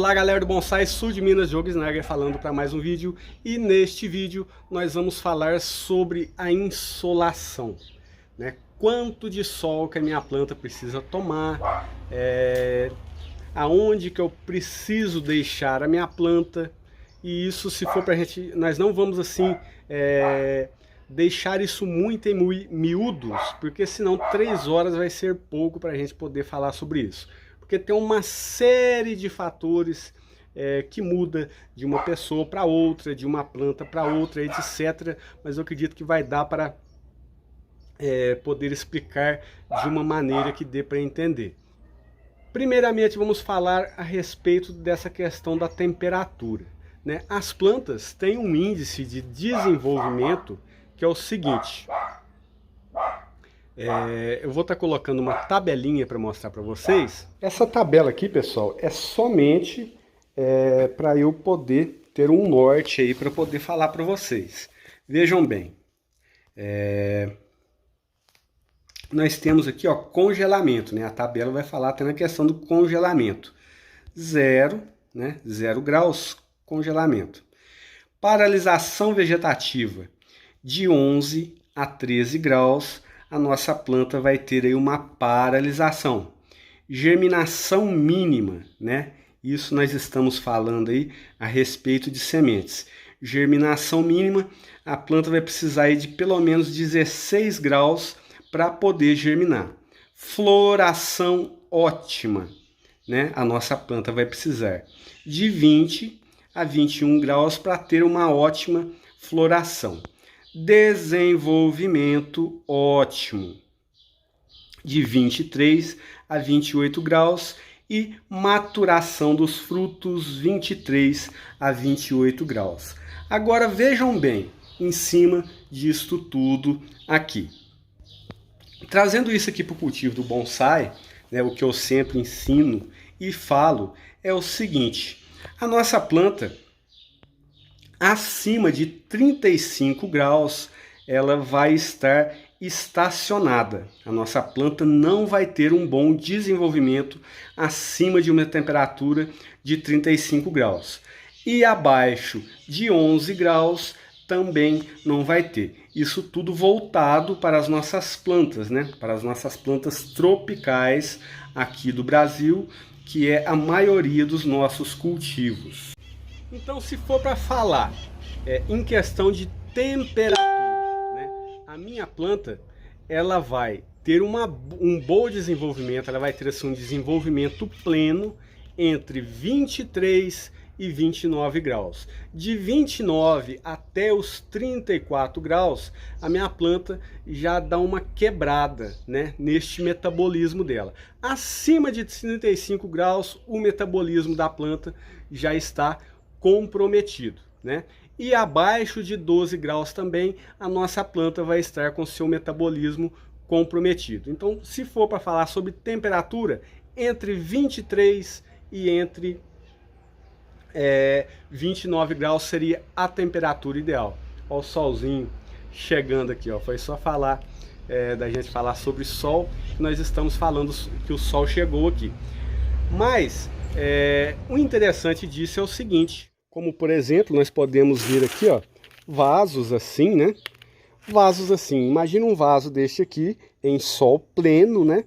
Olá galera do Bonsai, Sul de Minas, Diogo Snagger falando para mais um vídeo. E neste vídeo nós vamos falar sobre a insolação, né? Quanto de sol que a minha planta precisa tomar, aonde que eu preciso deixar a minha planta. E isso, se for pra gente, nós não vamos assim deixar isso muito em miúdos, porque senão 3 horas vai ser pouco para a gente poder falar sobre isso. Porque tem uma série de fatores que muda de uma pessoa para outra, de uma planta para outra, etc. Mas eu acredito que vai dar para poder explicar de uma maneira que dê para entender. Primeiramente, vamos falar a respeito dessa questão da temperatura, né? As plantas têm um índice de desenvolvimento que é o seguinte. Eu vou estar colocando uma tabelinha para mostrar para vocês. Essa tabela aqui, pessoal, é somente para eu poder ter um norte aí para poder falar para vocês. Vejam bem, nós temos aqui, ó, congelamento, né? A tabela vai falar até na questão do congelamento. 0, né? 0 graus, congelamento. Paralisação vegetativa de 11 a 13 graus. A nossa planta vai ter aí uma paralisação. Germinação mínima, né? Isso nós estamos falando aí a respeito de sementes. Germinação mínima, a planta vai precisar aí de pelo menos 16 graus para poder germinar. Floração ótima, né? A nossa planta vai precisar de 20 a 21 graus para ter uma ótima floração. Desenvolvimento ótimo, de 23 a 28 graus, e maturação dos frutos 23 a 28 graus. Agora vejam bem, em cima disto tudo aqui. Trazendo isso aqui para o cultivo do bonsai, né, o que eu sempre ensino e falo é o seguinte: a nossa planta, acima de 35 graus, ela vai estar estacionada. A nossa planta não vai ter um bom desenvolvimento acima de uma temperatura de 35 graus. E abaixo de 11 graus também não vai ter. Isso tudo voltado para as nossas plantas, né? Para as nossas plantas tropicais aqui do Brasil, que é a maioria dos nossos cultivos. Então, se for para falar em questão de temperatura, né, a minha planta ela vai ter um bom desenvolvimento, ela vai ter assim, um desenvolvimento pleno entre 23 e 29 graus. De 29 até os 34 graus, a minha planta já dá uma quebrada, né, neste metabolismo dela. Acima de 35 graus, o metabolismo da planta já está comprometido, né? E abaixo de 12 graus também, a nossa planta vai estar com seu metabolismo comprometido. Então, se for para falar sobre temperatura, entre 23 e entre 29 graus seria a temperatura ideal. Olha o solzinho chegando aqui, ó. Foi só falar da gente falar sobre sol, que nós estamos falando que o sol chegou aqui. Mas o interessante disso é o seguinte, como por exemplo, nós podemos ver aqui, ó, vasos assim, né? Vasos assim, imagina um vaso deste aqui em sol pleno, né?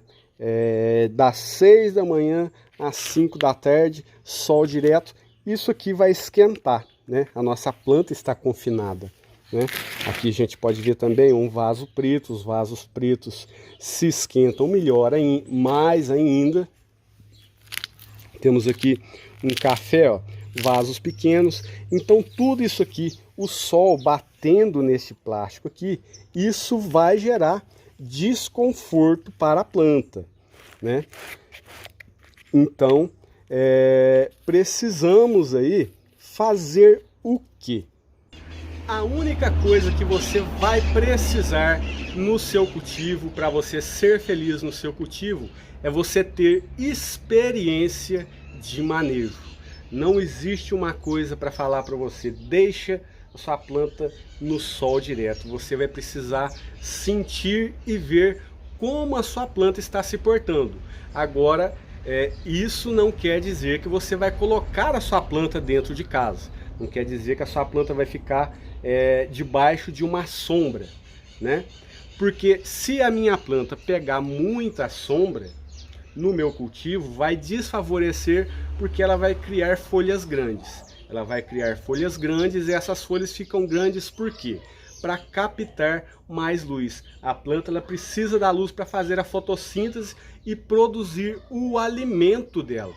Das 6 da manhã às 5 da tarde, sol direto. Isso aqui vai esquentar, né? A nossa planta está confinada, né? Aqui a gente pode ver também um vaso preto. Os vasos pretos se esquentam melhor, mais ainda. Temos aqui um café, ó, vasos pequenos. Então tudo isso aqui, o sol batendo nesse plástico aqui, isso vai gerar desconforto para a planta, né? Então precisamos aí fazer o quê? A única coisa que você vai precisar no seu cultivo, para você ser feliz no seu cultivo, é você ter experiência de manejo. Não existe uma coisa para falar para você: deixa a sua planta no sol direto. Você vai precisar sentir e ver como a sua planta está se portando. Agora, Isso não quer dizer que você vai colocar a sua planta dentro de casa. Não quer dizer que a sua planta vai ficar debaixo de uma sombra, né? Porque se a minha planta pegar muita sombra no meu cultivo, vai desfavorecer, porque ela vai criar folhas grandes. Ela vai criar folhas grandes e essas folhas ficam grandes por quê? Para captar mais luz. A planta ela precisa da luz para fazer a fotossíntese e produzir o alimento dela.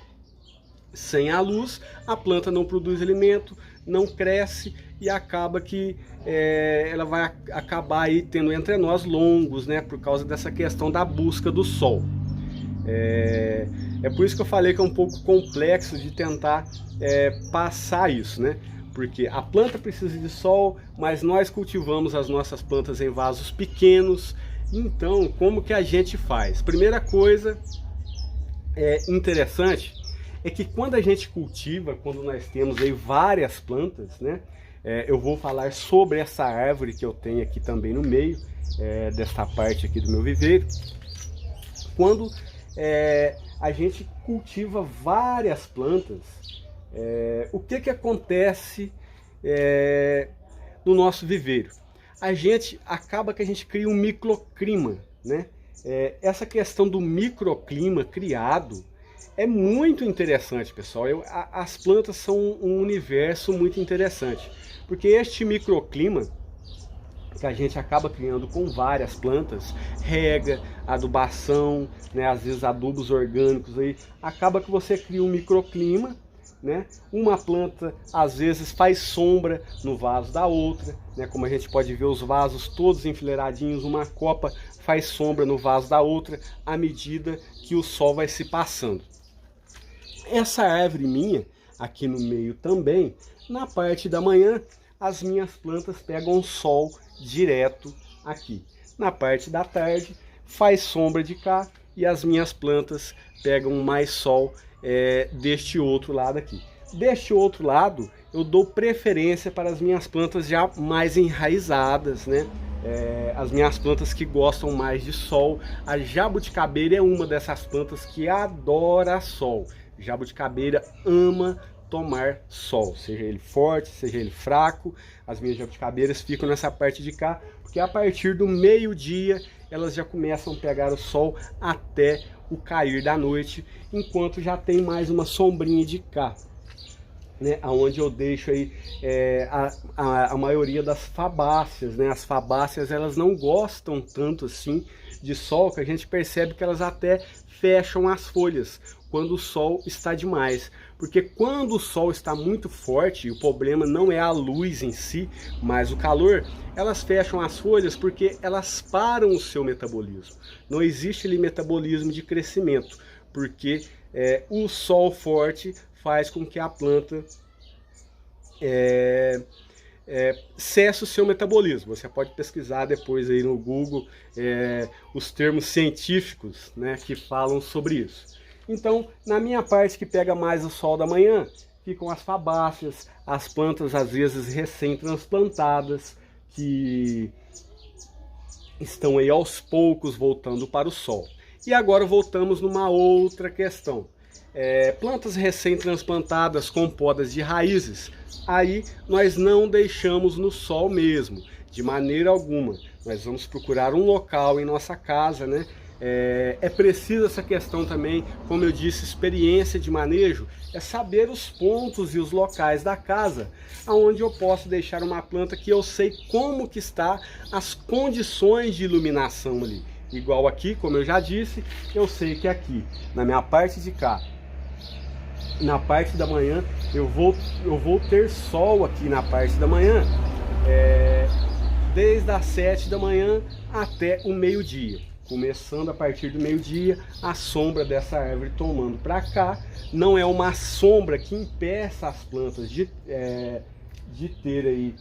Sem a luz, a planta não produz alimento, não cresce e acaba que ela vai acabar aí tendo entrenós longos, né, por causa dessa questão da busca do sol. É por isso que eu falei que é um pouco complexo de tentar passar isso, né? Porque a planta precisa de sol, mas nós cultivamos as nossas plantas em vasos pequenos. Então, como que a gente faz? Primeira coisa interessante é que quando a gente cultiva, quando nós temos aí várias plantas, né? Eu vou falar sobre essa árvore que eu tenho aqui também no meio desta parte aqui do meu viveiro. Quando a gente cultiva várias plantas, o que acontece no nosso viveiro? A gente acaba que a gente cria um microclima, né? Essa questão do microclima criado é muito interessante, pessoal. As plantas são um universo muito interessante, porque este microclima que a gente acaba criando com várias plantas, rega, adubação, né, às vezes adubos orgânicos aí, acaba que você cria um microclima, né? Uma planta às vezes faz sombra no vaso da outra, né? Como a gente pode ver os vasos todos enfileiradinhos, uma copa faz sombra no vaso da outra à medida que o sol vai se passando. Essa árvore minha, aqui no meio também, na parte da manhã, as minhas plantas pegam sol direto aqui. Na parte da tarde, faz sombra de cá e as minhas plantas pegam mais sol deste outro lado aqui. Deste outro lado, eu dou preferência para as minhas plantas já mais enraizadas, né? As minhas plantas que gostam mais de sol. A jabuticabeira é uma dessas plantas que adora sol. Jabuticabeira ama tomar sol, seja ele forte, seja ele fraco. As minhas jabuticabeiras ficam nessa parte de cá, porque a partir do meio-dia elas já começam a pegar o sol até o cair da noite, enquanto já tem mais uma sombrinha de cá, né, onde eu deixo aí a maioria das fabáceas, né? As fabáceas elas não gostam tanto assim de sol, que a gente percebe que elas até fecham as folhas quando o sol está demais, porque quando o sol está muito forte, o problema não é a luz em si, mas o calor, elas fecham as folhas porque elas param o seu metabolismo. Não existe ali metabolismo de crescimento, porque o sol forte faz com que a planta cesse o seu metabolismo. Você pode pesquisar depois aí no Google os termos científicos, né, que falam sobre isso. Então, na minha parte que pega mais o sol da manhã, ficam as fabáceas, as plantas às vezes recém-transplantadas, que estão aí aos poucos voltando para o sol. E agora voltamos numa outra questão. Plantas recém-transplantadas com podas de raízes, aí nós não deixamos no sol mesmo, de maneira alguma. Nós vamos procurar um local em nossa casa, né? É preciso essa questão também, como eu disse, experiência de manejo, é saber os pontos e os locais da casa onde eu posso deixar uma planta que eu sei como que está as condições de iluminação ali. Igual aqui, como eu já disse, eu sei que aqui, na minha parte de cá, na parte da manhã, eu vou ter sol aqui na parte da manhã, desde as 7 da manhã até o meio-dia. Começando a partir do meio-dia, a sombra dessa árvore tomando para cá. Não é uma sombra que impeça as plantas de ter aí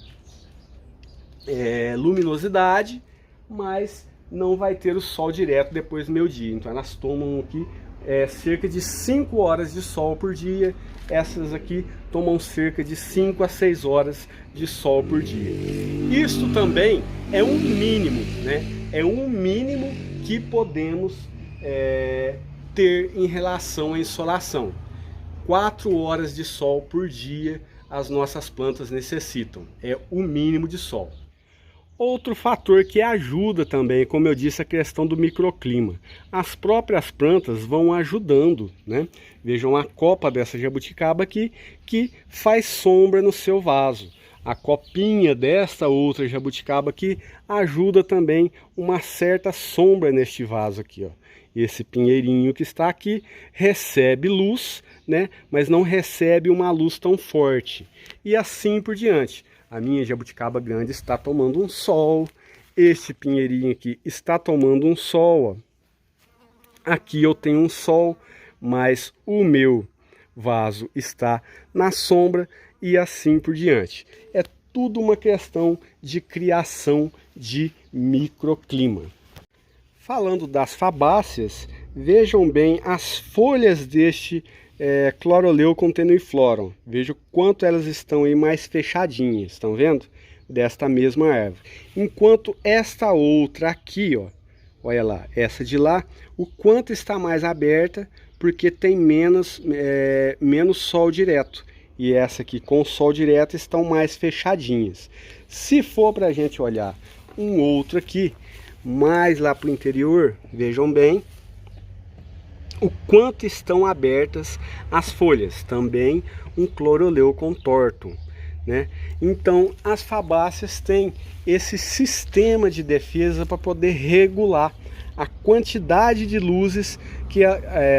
luminosidade, mas não vai ter o sol direto depois do meio-dia. Então elas tomam aqui cerca de 5 horas de sol por dia. Essas aqui tomam cerca de 5 a 6 horas de sol por dia. Isso também é um mínimo, né? É um mínimo que podemos ter em relação à insolação. 4 horas de sol por dia as nossas plantas necessitam, é o mínimo de sol. Outro fator que ajuda também, como eu disse, a questão do microclima. As próprias plantas vão ajudando, né? Vejam a copa dessa jabuticaba aqui, que faz sombra no seu vaso. A copinha desta outra jabuticaba aqui ajuda também uma certa sombra neste vaso aqui, ó. Esse pinheirinho que está aqui recebe luz, né? Mas não recebe uma luz tão forte. E assim por diante. A minha jabuticaba grande está tomando um sol. Este pinheirinho aqui está tomando um sol, ó. Aqui eu tenho um sol, mas o meu vaso está na sombra e assim por diante. É tudo uma questão de criação de microclima. Falando das fabáceas, vejam bem as folhas deste Chloroleucon tenuiflorum. Veja o quanto elas estão aí mais fechadinhas, estão vendo? Desta mesma árvore. Enquanto esta outra aqui, ó, olha lá, essa de lá, o quanto está mais aberta, porque tem menos sol direto. E essa aqui com sol direto estão mais fechadinhas. Se for para a gente olhar um outro aqui, mais lá para o interior, vejam bem o quanto estão abertas as folhas. Também um Chloroleucon tortum, né? Então as fabáceas têm esse sistema de defesa para poder regular a quantidade de luzes,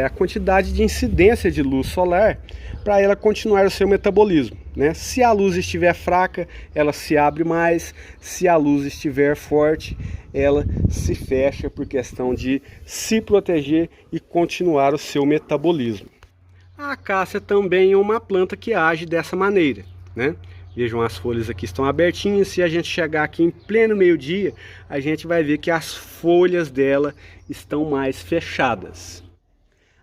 a quantidade de incidência de luz solar, para ela continuar o seu metabolismo, né? Se a luz estiver fraca, ela se abre mais. Se a luz estiver forte, ela se fecha por questão de se proteger e continuar o seu metabolismo. A acácia também é uma planta que age dessa maneira, né? Vejam, as folhas aqui estão abertinhas. Se a gente chegar aqui em pleno meio-dia, a gente vai ver que as folhas dela estão mais fechadas.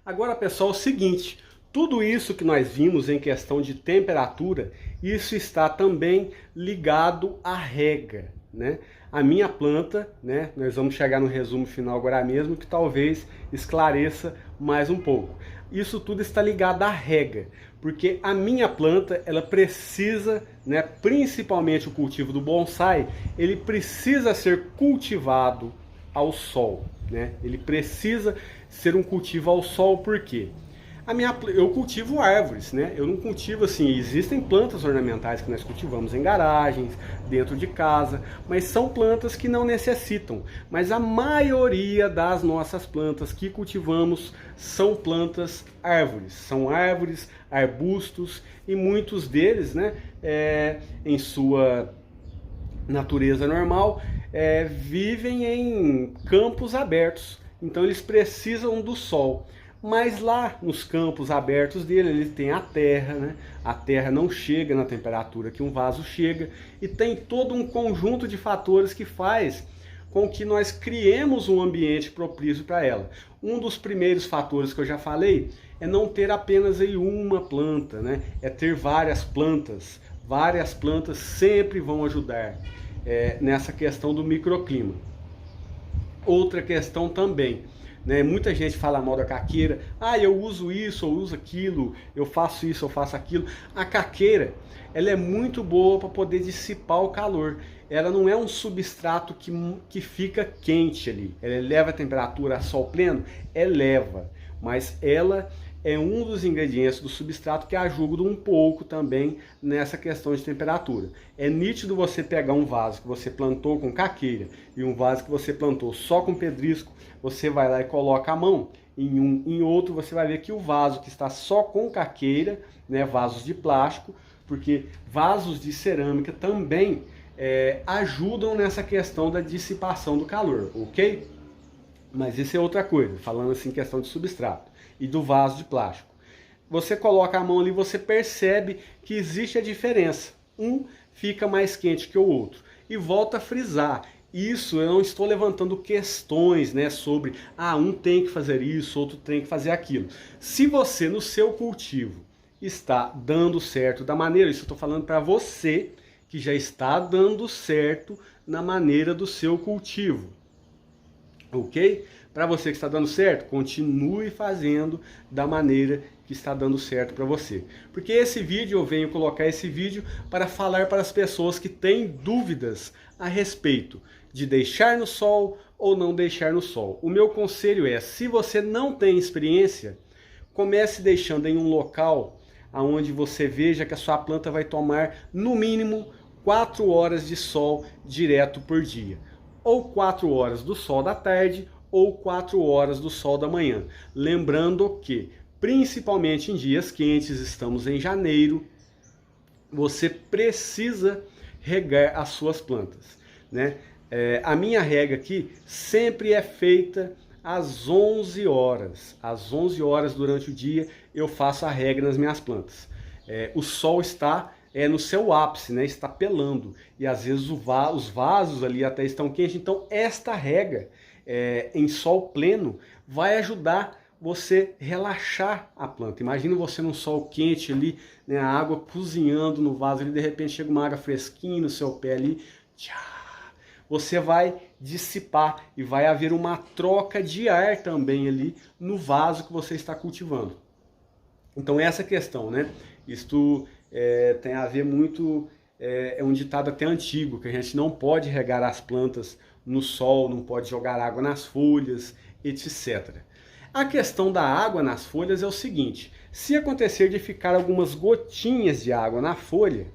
Agora, pessoal, é o seguinte, tudo isso que nós vimos em questão de temperatura, isso está também ligado à rega, né? A minha planta, né, nós vamos chegar no resumo final agora mesmo, que talvez esclareça mais um pouco. Isso tudo está ligado à rega, porque a minha planta, ela precisa, né, principalmente o cultivo do bonsai, ele precisa ser cultivado ao sol, né? Ele precisa ser um cultivo ao sol, por quê? Eu cultivo árvores, né? Eu não cultivo assim, existem plantas ornamentais que nós cultivamos em garagens, dentro de casa, mas são plantas que não necessitam. Mas a maioria das nossas plantas que cultivamos são plantas árvores. São árvores, arbustos, e muitos deles, né, em sua natureza normal, vivem em campos abertos. Então eles precisam do sol. Mas lá nos campos abertos dele, ele tem a terra, né? A terra não chega na temperatura que um vaso chega, e tem todo um conjunto de fatores que faz com que nós criemos um ambiente propício para ela. Um dos primeiros fatores que eu já falei é não ter apenas aí uma planta, né? É ter várias plantas. Várias plantas sempre vão ajudar nessa questão do microclima. Outra questão também, né? Muita gente fala mal da caqueira. Ah, eu uso isso, eu uso aquilo, eu faço isso, eu faço aquilo. A caqueira, ela é muito boa para poder dissipar o calor. Ela não é um substrato que fica quente ali. Ela eleva a temperatura a sol pleno? Eleva. Mas ela é um dos ingredientes do substrato que ajuda um pouco também nessa questão de temperatura. É nítido você pegar um vaso que você plantou com caqueira e um vaso que você plantou só com pedrisco, você vai lá e coloca a mão em um, em outro, você vai ver que o vaso que está só com caqueira, né, vasos de plástico, porque vasos de cerâmica também ajudam nessa questão da dissipação do calor, ok? Mas isso é outra coisa, falando assim questão de substrato e do vaso de plástico. Você coloca a mão ali, você percebe que existe a diferença. Um fica mais quente que o outro. E volta a frisar. Isso eu não estou levantando questões, né, sobre um tem que fazer isso, outro tem que fazer aquilo. Se você no seu cultivo está dando certo da maneira, isso eu estou falando para você que já está dando certo na maneira do seu cultivo. Ok? Para você que está dando certo, continue fazendo da maneira que está dando certo para você. Porque esse vídeo, eu venho colocar esse vídeo para falar para as pessoas que têm dúvidas a respeito de deixar no sol ou não deixar no sol. O meu conselho é, se você não tem experiência, comece deixando em um local onde você veja que a sua planta vai tomar no mínimo 4 horas de sol direto por dia. Ou 4 horas do sol da tarde ou 4 horas do sol da manhã. Lembrando que, principalmente em dias quentes, estamos em janeiro, você precisa regar as suas plantas, né? A minha rega aqui sempre é feita às 11 horas. Às 11 horas durante o dia eu faço a rega nas minhas plantas. O sol está no seu ápice, né? Está pelando. E às vezes os vasos ali até estão quentes. Então esta rega em sol pleno vai ajudar você relaxar a planta. Imagina você num sol quente ali, né, a água cozinhando no vaso, ali, de repente chega uma água fresquinha no seu pé ali, você vai dissipar e vai haver uma troca de ar também ali no vaso que você está cultivando. Então essa questão, né? Isto tem a ver muito, é um ditado até antigo, que a gente não pode regar as plantas no sol, não pode jogar água nas folhas, etc. A questão da água nas folhas é o seguinte, se acontecer de ficar algumas gotinhas de água na folha,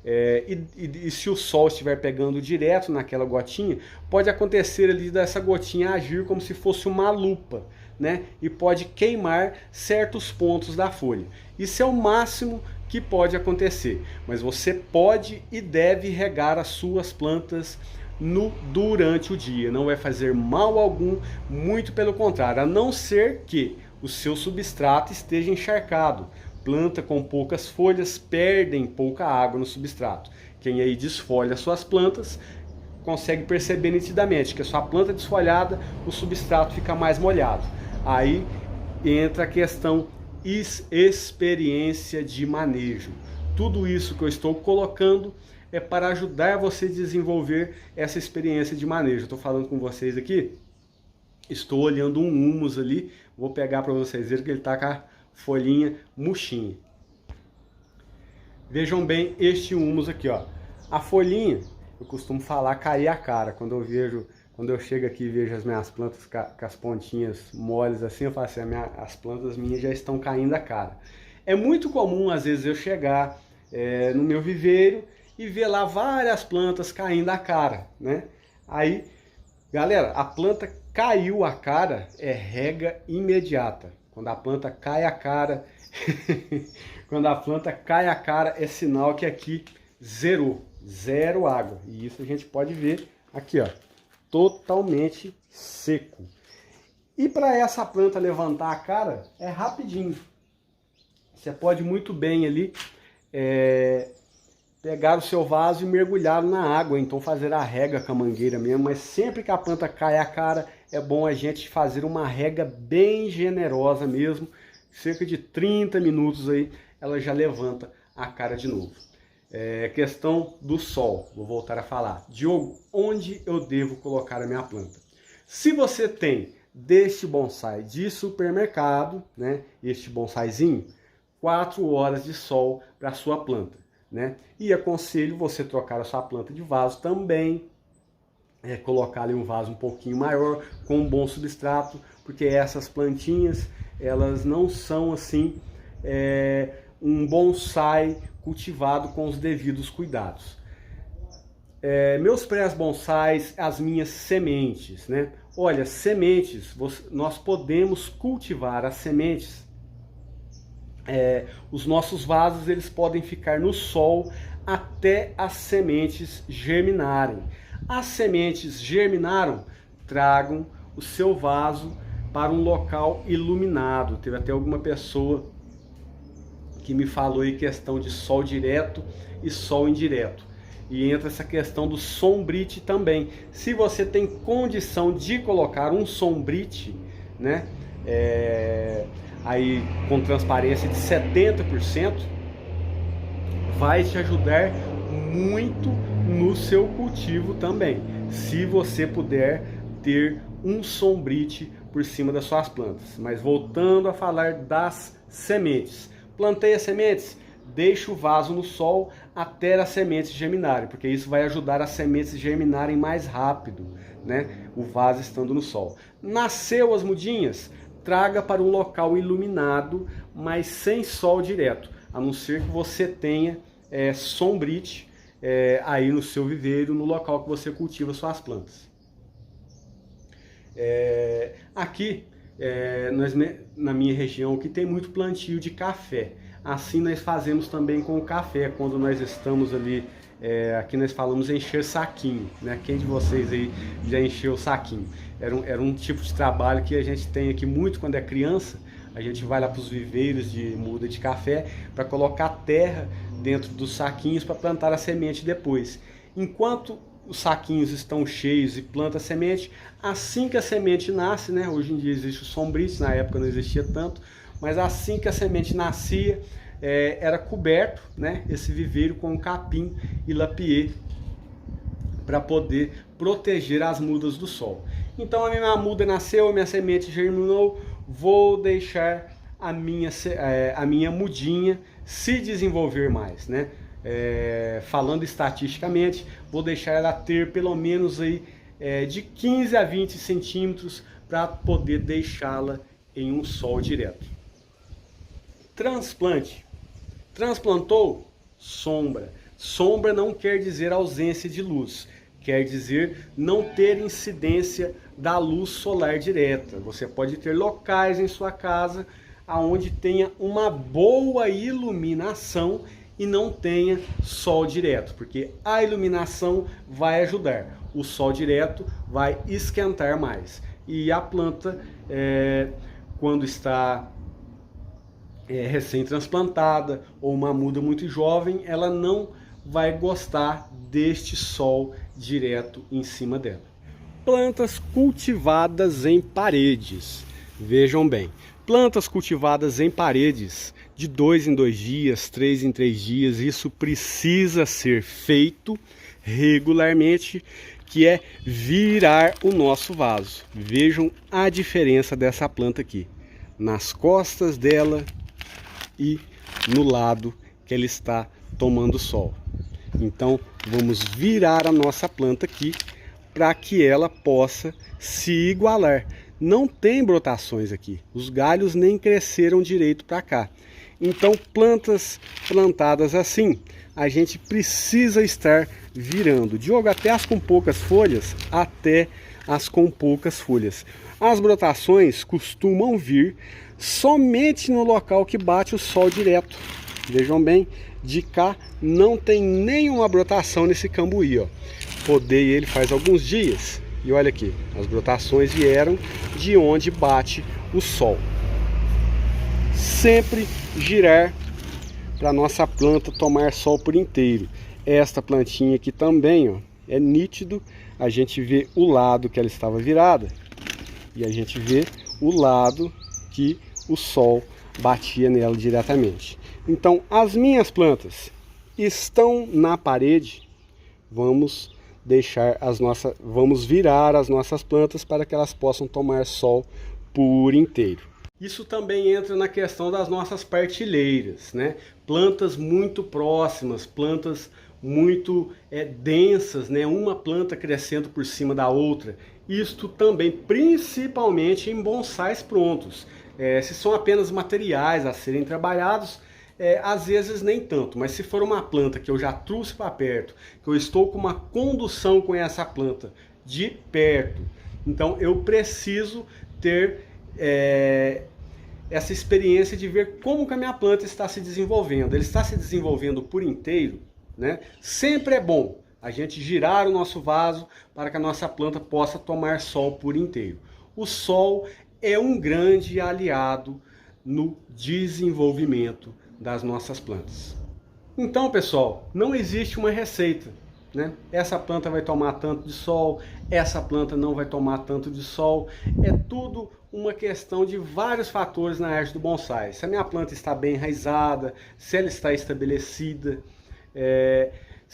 e se o sol estiver pegando direto naquela gotinha, pode acontecer ali dessa gotinha agir como se fosse uma lupa, né? E pode queimar certos pontos da folha. Isso é o máximo que pode acontecer, mas você pode e deve regar as suas plantas durante o dia, não vai fazer mal algum, muito pelo contrário, a não ser que o seu substrato esteja encharcado. Planta com poucas folhas perdem pouca água no substrato. Quem aí desfolha suas plantas consegue perceber nitidamente que a sua planta desfolhada, o substrato fica mais molhado. Aí entra a questão experiência de manejo. Tudo isso que eu estou colocando é para ajudar você a desenvolver essa experiência de manejo. Estou falando com vocês aqui, estou olhando um humus ali, vou pegar para vocês verem que ele está com a folhinha murchinha. Vejam bem este humus aqui, ó. A folhinha, eu costumo falar, cair a cara. Quando eu chego aqui e vejo as minhas plantas com as pontinhas moles assim, eu falo assim, as plantas minhas já estão caindo a cara. É muito comum, às vezes, eu chegar no meu viveiro e ver lá várias plantas caindo a cara, né? Aí, galera, a planta caiu a cara, é rega imediata. Quando a planta cai a cara, quando a planta cai a cara, é sinal que aqui zerou, zero água. E isso a gente pode ver aqui, ó, totalmente seco. E para essa planta levantar a cara, é rapidinho. Você pode muito bem ali pegar o seu vaso e mergulhar na água, então fazer a rega com a mangueira mesmo, mas sempre que a planta cai a cara, é bom a gente fazer uma rega bem generosa mesmo, cerca de 30 minutos aí, ela já levanta a cara de novo. Questão do sol, vou voltar a falar. Diogo, onde eu devo colocar a minha planta? Se você tem deste bonsai de supermercado, né, este bonsaizinho, 4 horas de sol para a sua planta, né? E aconselho você trocar a sua planta de vaso também, colocar ali um vaso um pouquinho maior, com um bom substrato, porque essas plantinhas, elas não são assim um bonsai cultivado com os devidos cuidados. Meus pré-bonsais, as minhas sementes, né? Olha, sementes, nós podemos cultivar as sementes. Os nossos vasos, eles podem ficar no sol até as sementes germinarem. As sementes germinaram, tragam o seu vaso para um local iluminado. Teve até alguma pessoa que me falou aí questão de sol direto e sol indireto. E entra essa questão do sombrite também. Se você tem condição de colocar um sombrite, né, aí com transparência de 70%, vai te ajudar muito no seu cultivo também. Se você puder ter um sombrite por cima das suas plantas. Mas voltando a falar das sementes. Plantei as sementes, deixe o vaso no sol até as sementes germinarem, porque isso vai ajudar as sementes germinarem mais rápido, né? O vaso estando no sol. Nasceu as mudinhas, traga para um local iluminado, mas sem sol direto, a não ser que você tenha sombrite aí no seu viveiro, no local que você cultiva suas plantas. Aqui na minha região que tem muito plantio de café. Assim nós fazemos também com o café, quando nós estamos ali, aqui nós falamos encher saquinho, né? Quem de vocês aí já encheu o saquinho? Era um tipo de trabalho que a gente tem aqui muito quando é criança. A gente vai lá para os viveiros de muda de café para colocar terra dentro dos saquinhos para plantar a semente depois. Enquanto os saquinhos estão cheios e planta a semente, assim que a semente nasce, né? Hoje em dia existe o sombrite, na época não existia tanto, mas assim que a semente nascia, era coberto, né, esse viveiro com capim e lapier para poder proteger as mudas do sol. Então a minha muda nasceu, a minha semente germinou, vou deixar a minha mudinha se desenvolver mais, né? Falando estatisticamente, vou deixar ela ter pelo menos aí, de 15 a 20 centímetros para poder deixá-la em um sol direto. Transplante. Transplantou? Sombra. Sombra não quer dizer ausência de luz, quer dizer não ter incidência da luz solar direta. Você pode ter locais em sua casa onde tenha uma boa iluminação e não tenha sol direto, porque a iluminação vai ajudar, o sol direto vai esquentar mais. E a planta, quando está recém-transplantada ou uma muda muito jovem, ela não vai gostar deste sol direto em cima dela. Plantas cultivadas em paredes. Vejam bem, plantas cultivadas em paredes de 2 em 2 dias, 3 em 3 dias, isso precisa ser feito regularmente, que é virar o nosso vaso. Vejam a diferença dessa planta aqui, nas costas dela e no lado que ela está tomando sol. Então vamos virar a nossa planta aqui para que ela possa se igualar. Não tem brotações aqui, os galhos nem cresceram direito para cá. Então plantas plantadas assim, a gente precisa estar virando, Diogo, até as com poucas folhas, até as com poucas folhas. As brotações costumam vir somente no local que bate o sol direto. Vejam bem, de cá não tem nenhuma brotação nesse cambuí, ó. Podei ele faz alguns dias e olha aqui, as brotações vieram de onde bate o sol. Sempre girar para nossa planta tomar sol por inteiro. Esta plantinha aqui também, ó, é nítido, a gente vê o lado que ela estava virada e a gente vê o lado que o sol batia nela diretamente. Então as minhas plantas estão na parede, vamos virar as nossas plantas para que elas possam tomar sol por inteiro. Isso também entra na questão das nossas partilheiras, né? Plantas muito próximas, plantas muito densas, né? Uma planta crescendo por cima da outra. Isto também, principalmente em bonsais prontos. Se são apenas materiais a serem trabalhados, às vezes nem tanto, mas se for uma planta que eu já trouxe para perto, que eu estou com uma condução com essa planta de perto, então eu preciso ter essa experiência de ver como que a minha planta está se desenvolvendo. Ele está se desenvolvendo por inteiro, né? Sempre é bom a gente girar o nosso vaso para que a nossa planta possa tomar sol por inteiro. O sol é um grande aliado no desenvolvimento das nossas plantas. Então, pessoal, não existe uma receita, né? Essa planta vai tomar tanto de sol, essa planta não vai tomar tanto de sol. É tudo uma questão de vários fatores na arte do bonsai. Se a minha planta está bem enraizada, se ela está estabelecida,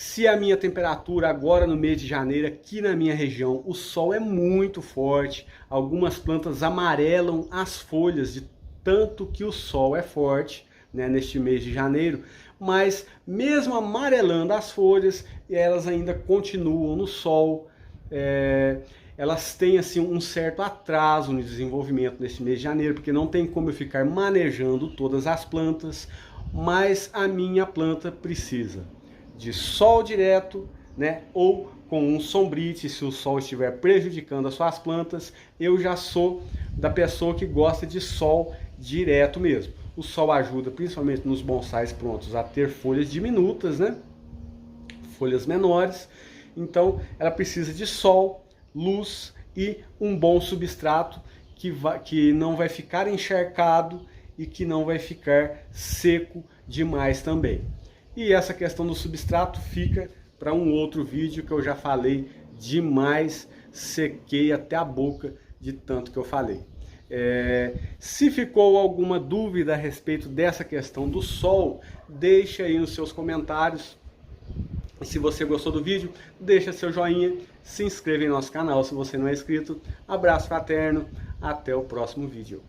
Se a minha temperatura agora no mês de janeiro, aqui na minha região, o sol é muito forte, algumas plantas amarelam as folhas de tanto que o sol é forte, né, neste mês de janeiro, mas mesmo amarelando as folhas, elas ainda continuam no sol, elas têm assim um certo atraso no desenvolvimento nesse mês de janeiro, porque não tem como eu ficar manejando todas as plantas, mas a minha planta precisa de sol direto, né, ou com um sombrite, se o sol estiver prejudicando as suas plantas. Eu já sou da pessoa que gosta de sol direto mesmo. O sol ajuda, principalmente nos bonsais prontos, a ter folhas diminutas, né, folhas menores. Então ela precisa de sol, luz e um bom substrato que não vai ficar encharcado e que não vai ficar seco demais também. E essa questão do substrato fica para um outro vídeo, que eu já falei demais, sequei até a boca de tanto que eu falei. Se ficou alguma dúvida a respeito dessa questão do sol, deixa aí nos seus comentários. E se você gostou do vídeo, deixa seu joinha, se inscreva em nosso canal se você não é inscrito. Abraço fraterno, até o próximo vídeo.